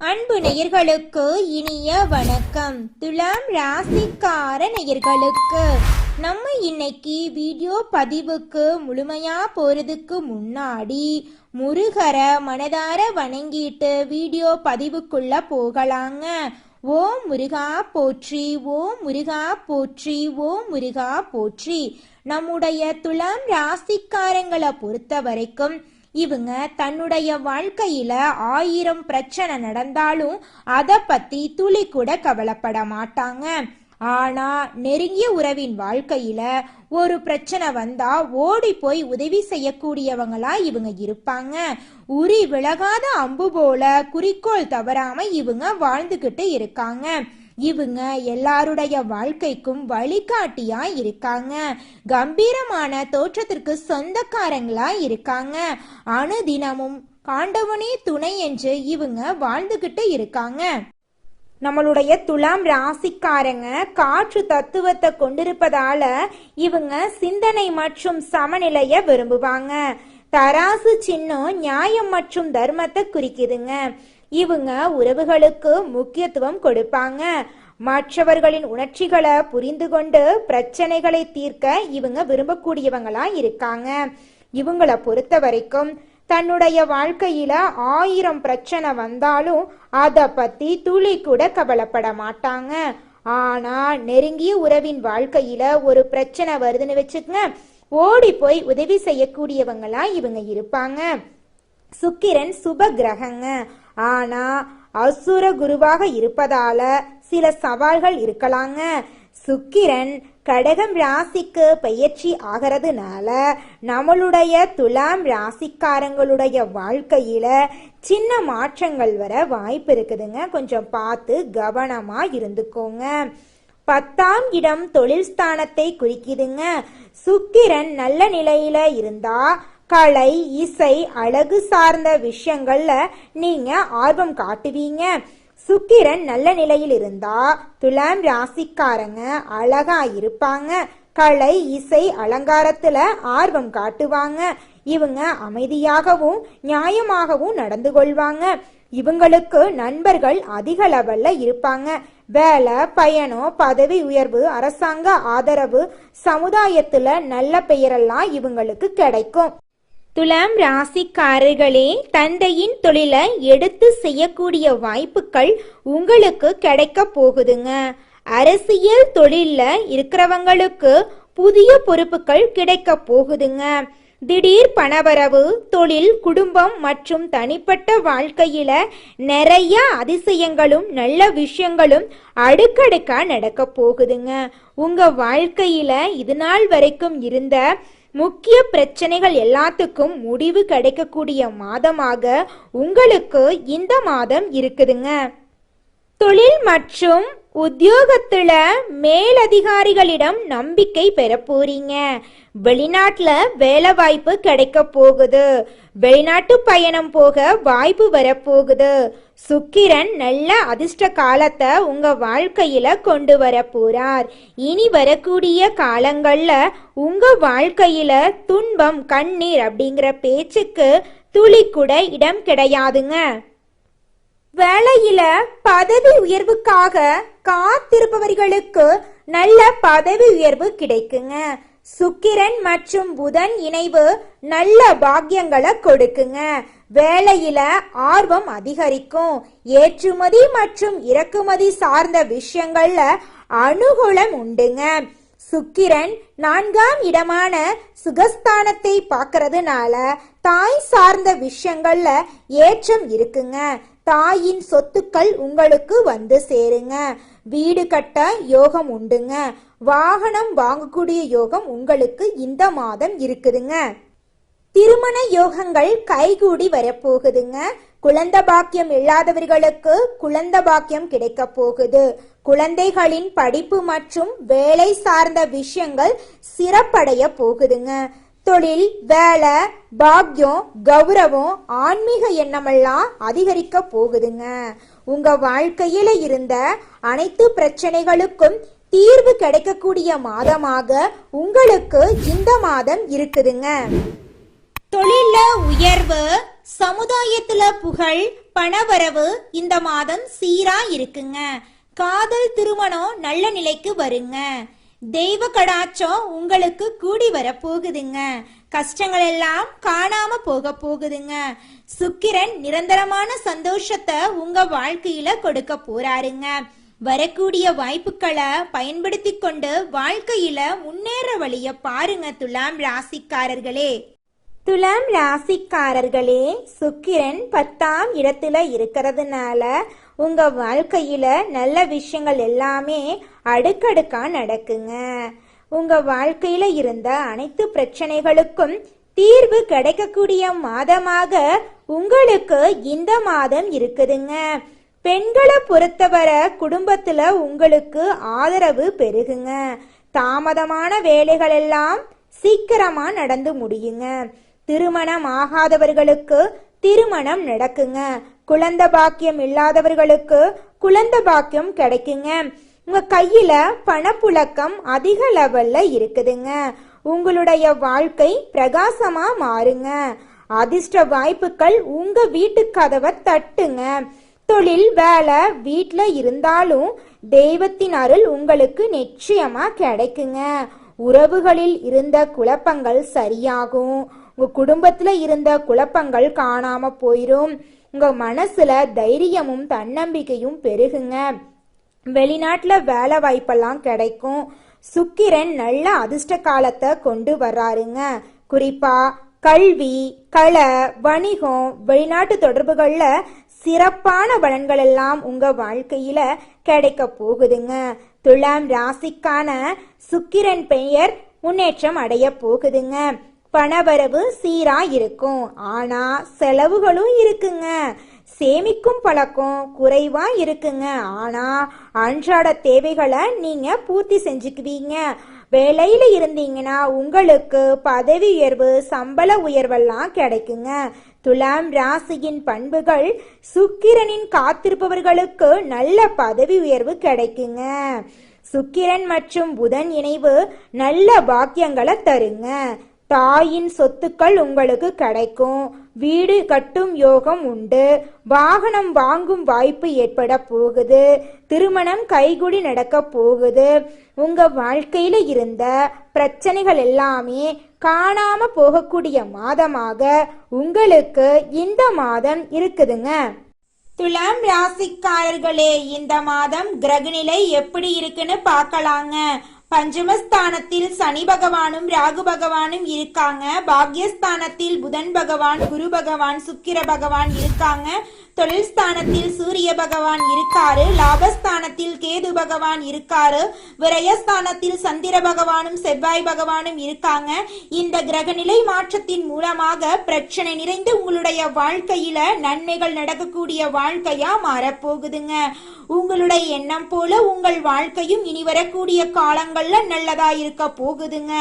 அன்பு நேயர்களுக்கு இனிய வணக்கம். துலாம் ராசிக்கார நேயர்களுக்கு நம்ம இன்னைக்கு வீடியோ பதிவுக்கு முழுமையா போறதுக்கு முன்னாடி முருகரை மனதார வணங்கிட்டு வீடியோ பதிவுக்குள்ள போகலாங்க. ஓம் முருகா போற்றி, ஓம் முருகா போற்றி, ஓம் முருகா போற்றி. நம்முடைய துலாம் ராசிக்காரங்களை பொறுத்த வரைக்கும் இவங்க தன்னுடைய வாழ்க்கையில 1000 பிரச்சனை நடந்தாலும் அதை பத்தி துளி கூட கவலைப்பட மாட்டாங்க. ஆனா நெருங்கிய உறவின் வாழ்க்கையில ஒரு பிரச்சனை வந்தா ஓடி போய் உதவி செய்யக்கூடியவங்களா இவங்க இருப்பாங்க. உரி விலகாத அம்பு போல குறிக்கோள் தவறாம இவங்க வாழ்ந்துகிட்டு இருக்காங்க. இவங்க எல்லாருடைய வாழ்க்கைக்கும் வழிகாட்டியா இருக்காங்க. கம்பீரமான தோற்றத்திற்கு சொந்தக்காரங்களா இருக்காங்க. அனுதினமும் ஆண்டவனே துணை என்று இவங்க வாழ்ந்துகிட்டு இருக்காங்க. நம்மளுடைய துலாம் ராசிக்காரங்க காற்று தத்துவத்தை கொண்டிருப்பதால இவங்க சிந்தனை மற்றும் சமநிலைய விரும்புவாங்க. தராசு சின்னம் நியாயம் மற்றும் தர்மத்தை குறிக்குதுங்க. இவங்க உறவுகளுக்கு முக்கியத்துவம் கொடுப்பாங்க. மற்றவர்களின் உணர்ச்சிகளை புரிந்து கொண்டு பிரச்சனைகளை தீர்க்க இவங்க விரும்பக்கூடியவங்களா இருக்காங்க. இவங்களை பொறுத்த வரைக்கும் தன்னுடைய வாழ்க்கையில 1000 பிரச்சனை வந்தாலும் அதை பத்தி துளி கூட கவலைப்பட மாட்டாங்க. ஆனா நெருங்கிய உறவின் வாழ்க்கையில ஒரு பிரச்சனை வருதுன்னு வச்சுக்கங்க, ஓடி போய் உதவி செய்யக்கூடியவங்களா இவங்க இருப்பாங்க. சுக்கிரன் சுப கிரகங்க. ஆனா அசுர குருவாக இருப்பதால சில சவால்கள் இருக்கலாங்க. சுக்கிரன் கடகம் ராசிக்கு பயிற்சி ஆகிறதுனால நம்மளுடைய துலாம் ராசிக்காரங்களுடைய வாழ்க்கையில சின்ன மாற்றங்கள் வர வாய்ப்பு இருக்குதுங்க. கொஞ்சம் பார்த்து கவனமா இருந்துக்கோங்க. 10ஆம் இடம் தொழில் ஸ்தானத்தை குறிக்குதுங்க. சுக்கிரன் நல்ல நிலையில இருந்தா கலை, இசை, அழகு சார்ந்த விஷயங்கள்ல நீங்க ஆர்வம் காட்டுவீங்க. சுக்கிரன் நல்ல நிலையில் இருந்தா துலாம் ராசிக்காரங்க அழகா இருப்பாங்க. கலை, இசை, அலங்காரத்துல ஆர்வம் காட்டுவாங்க. இவங்க அமைதியாகவும் நியாயமாகவும் நடந்து கொள்வாங்க. இவங்களுக்கு நண்பர்கள் அதிக லெவல்ல இருப்பாங்க. வேலை, பயணம், பதவி உயர்வு, அரசாங்க ஆதரவு, சமுதாயத்துல நல்ல பெயரெல்லாம் இவங்களுக்கு கிடைக்கும். துலாம் ராசிக்காரர்களே, தந்தையின் தொழிலை எடுத்து செய்யக்கூடிய வாய்ப்புகள் உங்களுக்கு கிடைக்க போகுதுங்க. அரசியல் தொழில்ல இருக்கிறவங்களுக்கு புதிய பொறுப்புகள் கிடைக்க போகுதுங்க. திடீர் பணவரவு, தொழில், குடும்பம் மற்றும் தனிப்பட்ட வாழ்க்கையில நிறைய அதிசயங்களும் நல்ல விஷயங்களும் அடுக்கடுக்கா நடக்க போகுதுங்க. உங்க வாழ்க்கையில இது நாள் வரைக்கும் இருந்த முக்கிய பிரச்சனைகள் எல்லாத்துக்கும் முடிவு கிடைக்கக்கூடிய மாதமாக உங்களுக்கு இந்த மாதம் இருக்குதுங்க. தொழில் மற்றும் உத்தியோகத்துல மேலதிகாரிகளிடம் நம்பிக்கை பெற போறீங்க. வெளிநாட்டுல வேலை வாய்ப்பு கிடைக்க போகுது. வெளிநாட்டு பயணம் போக வாய்ப்பு வரப்போகுது. சுக்கிரன் நல்ல அதிர்ஷ்ட காலத்தை உங்க வாழ்க்கையில கொண்டு வர போறார். இனி வரக்கூடிய காலங்கள்ல உங்க வாழ்க்கையில துன்பம், கண்ணீர் அப்படிங்கிற பேச்சுக்கு துளி கூட இடம் கிடையாதுங்க. வேலையில பதவி உயர்வுக்காக காத்திருப்பவர்களுக்கு நல்ல பதவி உயர்வு கிடைக்குங்க. சுக்கிரன் மற்றும் புதன் இணைவு நல்ல பாக்கியங்களை கொடுக்குங்க. வேலையில ஆர்வம் அதிகரிக்கும். ஏற்றுமதி மற்றும் இறக்குமதி சார்ந்த விஷயங்கள்ல அனுகூலம் உண்டுங்க. சுக்கிரன் 4ஆம் இடமான சுகஸ்தானத்தை பார்க்கறதுனால தாய் சார்ந்த விஷயங்கள்ல ஏற்றம் இருக்குங்க. தாயின் சொத்துக்கள் உங்களுக்கு வந்து சேருங்க. வீடு கட்ட யோகம் உண்டுங்க. வாகனம் வாங்கக்கூடிய யோகம் உங்களுக்கு இந்த மாதம் இருக்குதுங்க. திருமண யோகங்கள் கைகூடி வரப்போகுதுங்க. குழந்தை பாக்கியம் இல்லாதவர்களுக்கு குழந்தை பாக்கியம் கிடைக்க போகுது. குழந்தைகளின் படிப்பு மற்றும் வேலை சார்ந்த விஷயங்கள் சிறப்படைய போகுதுங்க. தொழில், வேலை, பாக்கியம், கௌரவம், ஆன்மீக எண்ணமெல்லாம் அதிகரிக்க போகுதுங்க. உங்க வாழ்க்கையில இருந்த அனைத்து பிரச்சனைகளுக்கும் தீர்வு கிடைக்கக்கூடிய மாதமாக உங்களுக்கு இந்த மாதம் இருக்குதுங்க. தொழில உயர்வு, சமுதாயத்துல புகழ், பணவரவு இந்த மாதம் சீரா இருக்குங்க. காதல், திருமணம் நல்ல நிலைக்கு வருங்க. தெய்வ கடாட்சம் உங்களுக்கு கூடி வர போகுதுங்க. கஷ்டங்கள் எல்லாம் காணாம போக போகுதுங்க. சுக்கிரன் நிரந்தரமான சந்தோஷத்தை உங்க வாழ்க்கையில கொடுக்க போறாருங்க. வரக்கூடிய வாய்ப்புகளை பயன்படுத்தி கொண்டு வாழ்க்கையில முன்னேற வழிய பாருங்க துலாம் ராசிக்காரர்களே. துலாம் ராசிக்காரர்களே, சுக்கிரன் 10ஆம் இடத்துல இருக்கிறதுனால உங்க வாழ்க்கையில நல்ல விஷயங்கள் எல்லாமே அடுக்கடுக்கா நடக்குங்க. உங்க வாழ்க்கையில இருந்த அனைத்து பிரச்சனைகளுக்கும் தீர்வு கிடைக்கக்கூடிய மாதமாக உங்களுக்கு இந்த மாதம் இருக்குதுங்க. பெண்களை பொறுத்தவரை குடும்பத்துல உங்களுக்கு ஆதரவு பெருகுங்க. தாமதமான வேலைகள் எல்லாம் சீக்கிரமா நடந்து முடியுங்க. திருமணம் ஆகாதவர்களுக்கு திருமணம் நடக்குங்க. குழந்தை பாக்கியம் இல்லாதவர்களுக்கு குழந்தை பாக்கியம் கிடைக்குங்க. உங்க கையில பணப்புழக்கம் அதிக லெவல்ல இருக்குதுங்க. உங்களுடைய வாழ்க்கை பிரகாசமா மாறுங்க. அதிர்ஷ்ட வாய்ப்புகள் உங்க வீட்டு கதவை தட்டுங்க. தொழில், வேலை, வீட்டுல இருந்தாலும் தெய்வத்தின் அருள் உங்களுக்கு நிச்சயமா கிடைக்குங்க. உறவுகளில் இருந்த குழப்பங்கள் சரியாகும். உங்க குடும்பத்துல இருந்த குழப்பங்கள் காணாம போயிரும். உங்க மனசுல தைரியமும் தன்னம்பிக்கையும் பெருகுங்க. வெளிநாட்டுல வேலை வாய்ப்பெல்லாம் கிடைக்கும். சுக்கிரன் நல்ல அதிர்ஷ்ட காலத்தை கொண்டு வர்றாருங்க. குறிப்பா கல்வி, கலை, வணிகம், வெளிநாட்டு தொடர்புகள்ல சிறப்பான பலன்கள் எல்லாம் உங்க வாழ்க்கையில கிடைக்க போகுதுங்க. துலாம் ராசிக்கான சுக்கிரன் பெயர் முன்னேற்றம் அடைய போகுதுங்க. பணவரவு சீரா இருக்கும். ஆனா செலவுகளும் இருக்குங்க. சேமிக்கும் பழக்கம் குறைவா இருக்குங்க. ஆனா அன்றாட தேவைகளை நீங்க பூர்த்தி செஞ்சுக்குவீங்க. வேலையில இருந்தீங்கன்னா உங்களுக்கு பதவி உயர்வு, சம்பள உயர்வெல்லாம் கிடைக்குங்க. துலாம் ராசியின் பண்புகள் சுக்கிரனின் காத்திருப்பவர்களுக்கு நல்ல பதவி உயர்வு கிடைக்குங்க. சுக்கிரன் மற்றும் புதன் இணைவு நல்ல பாக்கியங்களை தருங்க. தாயின் சொத்துக்கள் உங்களுக்கு கிடைக்கும். வீடு கட்டும் யோகம் உண்டு. வாகனம் வாங்கும் வாய்ப்பு ஏற்பட போகுது. திருமணம் கைகூடி நடக்க போகுது. உங்க வாழ்க்கையில இருந்த பிரச்சனைகள் எல்லாமே காணாம போகக்கூடிய மாதமாக உங்களுக்கு இந்த மாதம் இருக்குதுங்க. துலாம் ராசிக்காரர்களே, இந்த மாதம் கிரகநிலை எப்படி இருக்குன்னு பார்க்கலாங்க. பஞ்சமஸ்தானத்தில் சனி பகவானும் ராகு பகவானும் இருக்காங்க. பாக்யஸ்தானத்தில் புதன் பகவான், குரு பகவான், சுக்கிர பகவான் இருக்காங்க. தொழில் ஸ்தானத்தில் சூரிய பகவான் இருக்காரு. லாபஸ்தானத்தில் கேது பகவான் இருக்காரு. விரயஸ்தானத்தில் சந்திர பகவானும் செவ்வாய் பகவானும் இருக்காங்க. இந்த கிரகநிலை மாற்றத்தின் மூலமாக பிரச்சனை நிறைந்து உங்களுடைய வாழ்க்கையில நன்மைகள் நடக்கக்கூடிய வாழ்க்கையா மாறப்போகுதுங்க. உங்களுடைய எண்ணம் போல உங்கள் வாழ்க்கையும் இனி வரக்கூடிய காலங்கள்ல நல்லதா இருக்க போகுதுங்க.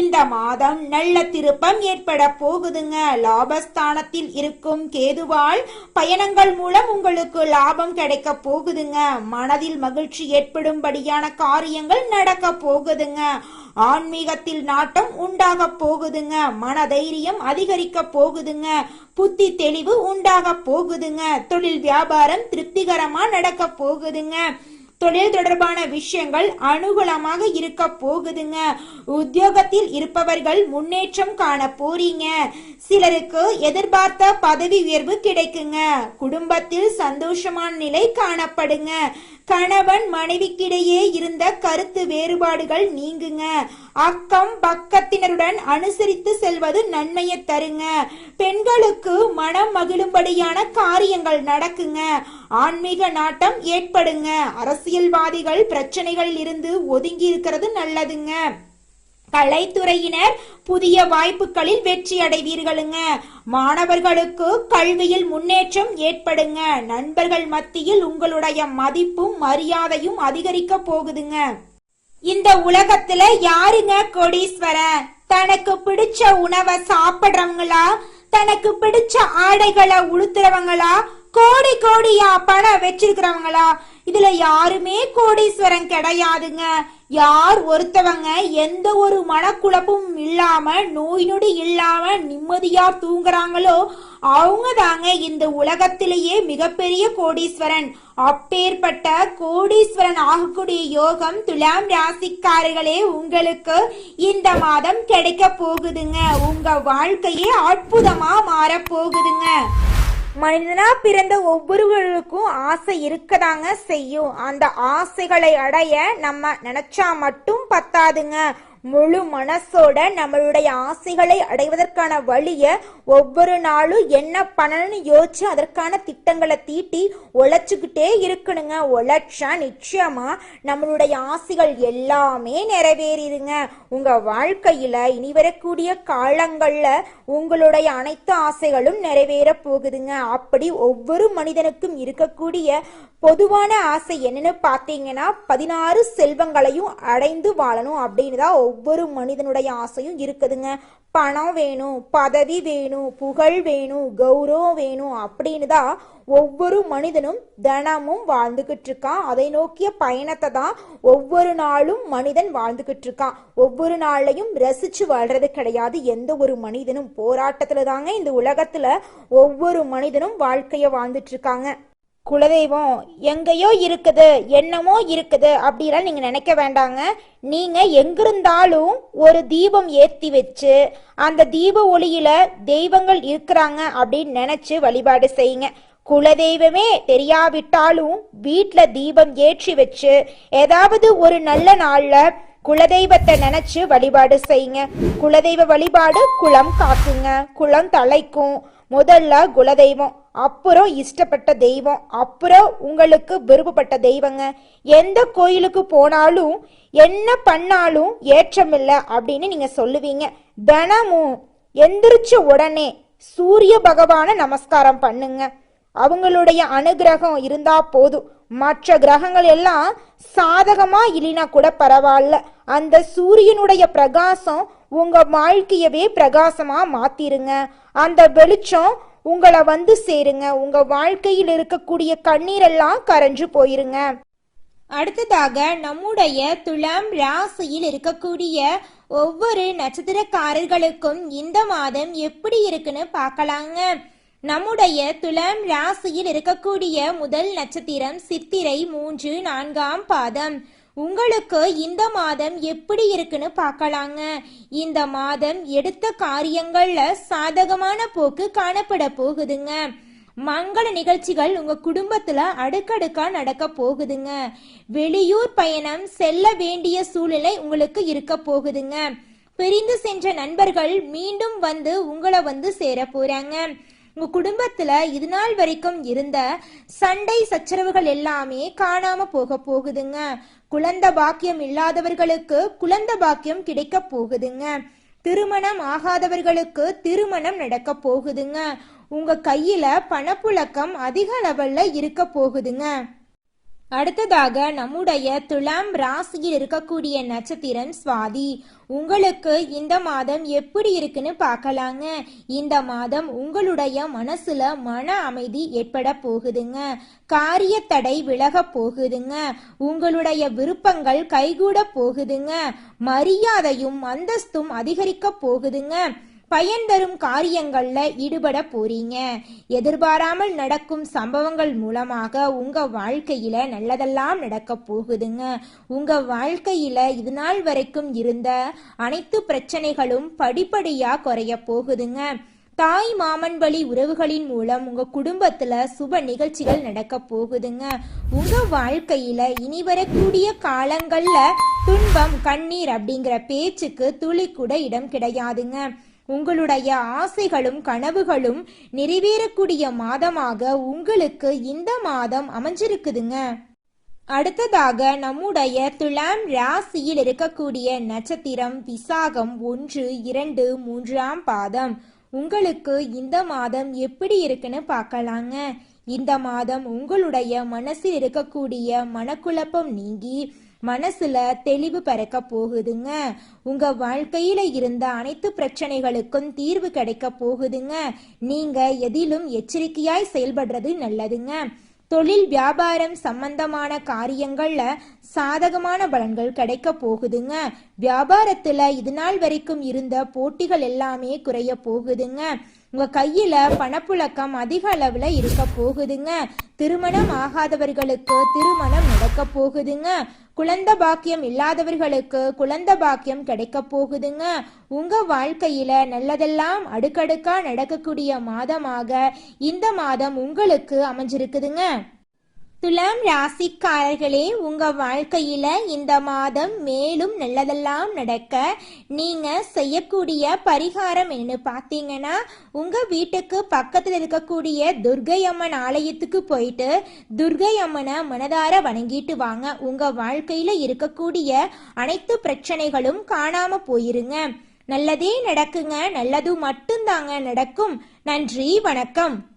இந்த மாதம் நல்ல திருப்பம் ஏற்பட போகுதுங்க. லாபஸ்தானத்தில் இருக்கும் கேதுவால் பயணங்கள் மூலம் உங்களுக்கு லாபம் கிடைக்க போகுதுங்க. மனதில் மகிழ்ச்சி ஏற்படும்படியான காரியங்கள் நடக்க போகுதுங்க. ஆன்மீகத்தில் நாட்டம் உண்டாக போகுதுங்க. மனதைரியம் அதிகரிக்க போகுதுங்க. புத்தி தெளிவு உண்டாக போகுதுங்க. தொழில் வியாபாரம் திருப்திகரமா நடக்க போகுதுங்க. தொழில் தொடர்பான விஷயங்கள் அனுகூலமாக இருக்க போகுதுங்க. உத்தியோகத்தில் இருப்பவர்கள் முன்னேற்றம் காண போறீங்க. சிலருக்கு எதிர்பார்த்த பதவி உயர்வு கிடைக்குங்க. குடும்பத்தில் சந்தோஷமான நிலை காணப்படுங்க. கணவன் மனைவிக்கிடையே இருந்த கருத்து வேறுபாடுகள் நீங்குங்க. அக்கம் பக்கத்தினருடன் அனுசரித்து செல்வது நன்மையை தருங்க. பெண்களுக்கு மனம் மகிழும்படியான காரியங்கள் நடக்குங்க. ஆன்மீக நாட்டம் ஏற்படுங்க. அரசியல்வாதிகள் பிரச்சனைகளில் இருந்து ஒதுங்கி இருக்கிறது நல்லதுங்க. கலைத்துறையினர் புதிய வாய்ப்புகளில் வெற்றி அடைவீர்களுங்க. மாணவர்களுக்கு கல்வியில் முன்னேற்றம் ஏற்படுங்க. நண்பர்கள் மத்தியில் உங்களுடைய மதிப்பும் மரியாதையும் அதிகரிக்க போகுதுங்க. இந்த உலகத்துல யாருங்க கோடீஸ்வரன்? தனக்கு பிடிச்ச உணவை சாப்பிடுறவங்களா, தனக்கு பிடிச்ச ஆடைகளை உடுத்துறவங்களா, கோடி கோடியா பணம் வச்சிருக்கிறவங்களா? இதுல யாருமே கோடீஸ்வரன் கிடையாதுங்க. யார் ஒருத்தவங்க எந்த ஒரு மனக்குழப்பமும் இல்லாம நோய் நொடி இல்லாம நிம்மதியா தூங்குறாங்களோ அவங்க தாங்க இந்த உலகத்திலேயே மிகப்பெரிய கோடீஸ்வரன். அப்பேற்பட்ட கோடீஸ்வரன் ஆகக்கூடிய யோகம் துலாம் ராசிக்காரர்களே உங்களுக்கு இந்த மாதம் கிடைக்க போகுதுங்க. உங்க வாழ்க்கையே அற்புதமா மாற போகுதுங்க. மனிதனா பிறந்த ஒவ்வொருவருக்கும் ஆசை இருக்கதாங்க செய்யும். அந்த ஆசைகளை அடைய நம்ம நினைச்சா மட்டும் பத்தாதுங்க. முழு மனசோட நம்மளுடைய ஆசைகளை அடைவதற்கான வழிய ஒவ்வொரு நாளும் என்ன பண்ணணும்னு யோசிச்சு அதற்கான திட்டங்களை தீட்டி உழைச்சுக்கிட்டே இருக்கணுங்க. உழைச்சா நிச்சயமா நம்மளுடைய ஆசைகள் எல்லாமே நிறைவேறிடுங்க. உங்க வாழ்க்கையில இனி வரக்கூடிய காலங்கள்ல உங்களுடைய அனைத்து ஆசைகளும் நிறைவேற போகுதுங்க. அப்படி ஒவ்வொரு மனிதனுக்கும் இருக்கக்கூடிய பொதுவான ஆசை என்னன்னு பார்த்தீங்கன்னா 16 செல்வங்களையும் அடைந்து வாழணும் அப்படின்னு தான் ஒவ்வொரு மனிதனுடைய ஆசையும் இருக்குதுங்க. பணம் வேணும், பதவி வேணும், புகழ் வேணும், கௌரவம் வேணும் அப்படின்னு தான் ஒவ்வொரு மனிதனும் தினமும் வாழ்ந்துகிட்டு இருக்கான். அதை நோக்கிய பயணத்தை தான் ஒவ்வொரு நாளும் மனிதன் வாழ்ந்துகிட்டு இருக்கான். ஒவ்வொரு நாளையும் ரசிச்சு வாழ்றது கிடையாது. எந்த ஒரு மனிதனும் போராட்டத்துல தாங்க இந்த உலகத்துல ஒவ்வொரு மனிதனும் வாழ்க்கைய வாழ்ந்துட்டு இருக்காங்க. குலதெய்வம் எங்கேயோ இருக்குது, என்னமோ இருக்குது அப்படிலாம் நீங்க நினைக்க வேண்டாங்க. நீங்க எங்கிருந்தாலும் ஒரு தீபம் ஏத்தி வச்சு அந்த தீப ஒளியில தெய்வங்கள் இருக்கிறாங்க அப்படின்னு நினைச்சு வழிபாடு செய்யுங்க. குலதெய்வமே தெரியாவிட்டாலும் வீட்டுல தீபம் ஏற்றி வச்சு ஏதாவது ஒரு நல்ல நாள்ல குலதெய்வத்தை நினைச்சு வழிபாடு செய்யுங்க. குலதெய்வ வழிபாடு குலம் காக்குங்க, குலம் தலைக்கும். முதல்ல குலதெய்வம், அப்புறம் இஷ்டப்பட்ட தெய்வம், அப்புறம் உங்களுக்கு விருப்பப்பட்ட தெய்வங்க. எந்த கோயிலுக்கு போனாலும் என்ன பண்ணாலும் ஏற்றமில்லை அப்படின்னு நீங்க சொல்லுவீங்க. தினமும் எந்திரிச்ச உடனே சூரிய பகவான நமஸ்காரம் பண்ணுங்க. அவங்களுடைய அனுகிரகம் இருந்தா போதும். மற்ற கிரகங்கள் எல்லாம் சாதகமா இல்லைனா கூட பரவாயில்ல. அந்த சூரியனுடைய பிரகாசம் உங்க வாழ்க்கையவே பிரகாசமா மாத்திருங்க. அந்த வெளிச்சம் உங்களை வந்து சேருங்க. உங்க வாழ்க்கையில் இருக்கக்கூடிய கண்ணீரெல்லாம் கரைஞ்சு போயிருங்க. அடுத்ததாக நம்முடைய துலாம் ராசியில் இருக்கக்கூடிய ஒவ்வொரு நட்சத்திரக்காரர்களுக்கும் இந்த மாதம் எப்படி இருக்குன்னு பார்க்கலாங்க. நம்முடைய துலாம் ராசியில் இருக்கக்கூடிய முதல் நட்சத்திரம் சித்திரை 3, 4ஆம் பாதம். உங்களுக்கு இந்த மாதம் எப்படி இருக்குன்னு பார்க்கலாங்க. இந்த மாதம் எடுத்த காரியங்கள்ல சாதகமான போக்கு காணப்பட போகுதுங்க. மங்கள நிகழ்ச்சிகள் உங்க குடும்பத்துல அடுக்கடுக்கா நடக்க போகுதுங்க. வெளியூர் பயணம் செல்ல வேண்டிய சூழ்நிலை உங்களுக்கு இருக்க போகுதுங்க. பிரிந்து சென்ற நண்பர்கள் மீண்டும் வந்து உங்களை வந்து சேர போறாங்க. உங்க குடும்பத்துல இது நாள் வரைக்கும் இருந்த சண்டை சச்சரவுகள் எல்லாமே காணாம போக போகுதுங்க. குழந்தை பாக்கியம் இல்லாதவர்களுக்கு குழந்தை பாக்கியம் கிடைக்க போகுதுங்க. திருமணம் ஆகாதவர்களுக்கு திருமணம் நடக்க போகுதுங்க. உங்க கையில பணப்புழக்கம் அதிக லெவல்ல இருக்க போகுதுங்க. அடுத்ததாக நம்முடைய துலாம் ராசியில் இருக்கக்கூடிய நட்சத்திரம் சுவாதி. உங்களுக்கு இந்த மாதம் எப்படி இருக்குன்னு பார்க்கலாங்க. இந்த மாதம் உங்களுடைய மனசுல மன அமைதி ஏற்பட போகுதுங்க. காரிய தடை விலக போகுதுங்க. உங்களுடைய விருப்பங்கள் கைகூட போகுதுங்க. மரியாதையும் அந்தஸ்தும் அதிகரிக்க போகுதுங்க. பயன் தரும் காரியங்கள்ல ஈடுபட போறீங்க. எதிர்பாராமல் நடக்கும் சம்பவங்கள் மூலமாக உங்க வாழ்க்கையில நல்லதெல்லாம் நடக்க போகுதுங்க. உங்க வாழ்க்கையில இது நாள் வரைக்கும் இருந்த அனைத்து பிரச்சனைகளும் படிப்படியா குறைய போகுதுங்க. தாய் மாமன் வழி உறவுகளின் மூலம் உங்க குடும்பத்துல சுப நிகழ்ச்சிகள் நடக்க போகுதுங்க. உங்க வாழ்க்கையில இனி வரக்கூடிய காலங்கள்ல துன்பம் கண்ணீர் அப்படிங்கிற பேச்சுக்கு துளி கூட இடம் கிடையாதுங்க. உங்களுடைய ஆசைகளும் கனவுகளும் நிறைவேறக்கூடிய மாதமாக உங்களுக்கு இந்த மாதம் அமைஞ்சிருக்குதுங்க. அடுத்ததாக நம்முடைய துலாம் ராசியில் இருக்கக்கூடிய நட்சத்திரம் விசாகம் 1, 2, 3ஆம் பாதம். உங்களுக்கு இந்த மாதம் எப்படி இருக்குன்னு பார்க்கலாங்க. இந்த மாதம் உங்களுடைய மனசில் இருக்கக்கூடிய மனக்குழப்பம் நீங்கி மனசுல தெளிவு பிறக்க போகுதுங்க. உங்க வாழ்க்கையில இருந்த அனைத்து பிரச்சனைகளுக்கும் தீர்வு கிடைக்க போகுதுங்க. நீங்க எதிலும் எச்சரிக்கையாய் செயல்படுறது நல்லதுங்க. தொழில் வியாபாரம் சம்பந்தமான காரியங்கள்ல சாதகமான பலன்கள் கிடைக்க போகுதுங்க. வியாபாரத்துல இது நாள் வரைக்கும் இருந்த போட்டிகள் எல்லாமே குறைய போகுதுங்க. உங்க கையில பணப்புழக்கம் அதிக அளவுல இருக்க போகுதுங்க. திருமணம் ஆகாதவர்களுக்கு திருமணம் நடக்க போகுதுங்க. குழந்தை பாக்கியம் இல்லாதவர்களுக்கு குழந்தை பாக்கியம் கிடைக்க போகுதுங்க. உங்க வாழ்க்கையில நல்லதெல்லாம் அடுக்கடுக்கா நடக்கக்கூடிய மாதமாக இந்த மாதம் உங்களுக்கு அமைஞ்சிருக்குதுங்க. துலாம் ராசிக்காரர்களே, உங்க வாழ்க்கையில இந்த மாதம் மேலும் நல்லதெல்லாம் நடக்க நீங்க செய்யக்கூடிய பரிகாரம் என்னன்னு பார்த்தீங்கன்னா, உங்க வீட்டுக்கு பக்கத்தில் இருக்கக்கூடிய துர்கை அம்மன் ஆலயத்துக்கு போயிட்டு துர்கை அம்மனை மனதார வணங்கிட்டு வாங்க. உங்க வாழ்க்கையில இருக்கக்கூடிய அனைத்து பிரச்சனைகளும் காணாம போயிருங்க. நல்லதே நடக்குங்க. நல்லது மட்டும்தாங்க நடக்கும். நன்றி, வணக்கம்.